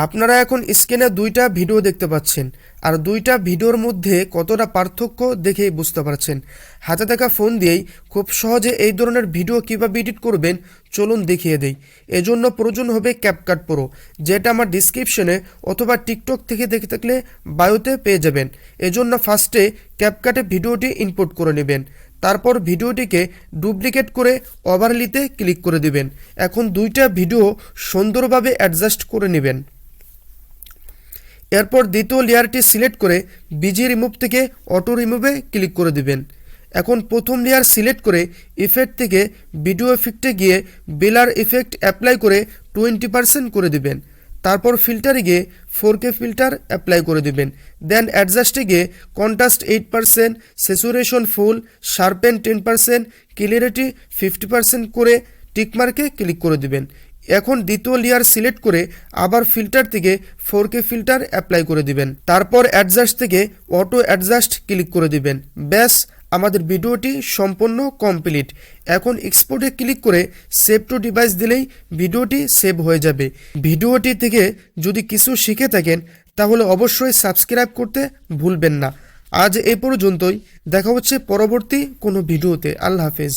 আপনারা এখন স্ক্রিনে দুইটা ভিডিও দেখতে পাচ্ছেন, আর দুইটা ভিডিওর মধ্যে কতটা পার্থক্য দেখেই বুঝতে পারছেন। হাতে থাকা ফোন দিয়েই খুব সহজে এই ধরনের ভিডিও কীভাবে এডিট করবেন চলুন দেখিয়ে দেই। এজন্য প্রয়োজন হবে ক্যাপকাট প্রো, যেটা আমার ডিসক্রিপশনে অথবা টিকটক থেকে দেখে থাকলে বায়োতে পেয়ে যাবেন। এজন্য ফার্স্টে ক্যাপকাটে ভিডিওটি ইনপুট করে নেবেন, তারপর ভিডিওটিকে ডুপ্লিকেট করে ওভারলিতে ক্লিক করে দিবেন। এখন দুইটা ভিডিও সুন্দরভাবে অ্যাডজাস্ট করে নেবেন। এরপর দ্বিতীয় লেয়ারটি সিলেক্ট করে বিজি রিমুভ থেকে অটো রিমুভে ক্লিক করে দিবেন। এখন প্রথম লেয়ার সিলেক্ট করে ইফেক্ট থেকে ভিডিও এফেক্টে গিয়ে বেলার ইফেক্ট অ্যাপ্লাই করে 20% করে দিবেন। তারপর ফিল্টারে গিয়ে 4K ফিল্টার অ্যাপ্লাই করে দিবেন। দেন অ্যাডজাস্টে গিয়ে কন্ট্রাস্ট 8%, স্যাচুরেশন ফুল, শার্পেন 10%, ক্লিয়ারিটি 50% করে টিকমার্কে ক্লিক করে দিবেন। এখন দ্বিতীয় লেয়ার সিলেক্ট করে আবার ফিল্টার থেকে 4K ফিল্টার অ্যাপ্লাই করে দিবেন। তারপর অ্যাডজাস্ট থেকে অটো অ্যাডজাস্ট ক্লিক করে দিবেন। ব্যাস, আমাদের ভিডিওটি সম্পূর্ণ কমপ্লিট। এখন এক্সপোর্টে ক্লিক করে সেভ টু ডিভাইস দিলেই ভিডিওটি সেভ হয়ে যাবে। ভিডিওটি থেকে যদি কিছু শিখে থাকেন তাহলে অবশ্যই সাবস্ক্রাইব করতে ভুলবেন না। আজ এই পর্যন্তই, দেখা হচ্ছে পরবর্তী কোনো ভিডিওতে। আল্লাহ হাফেজ।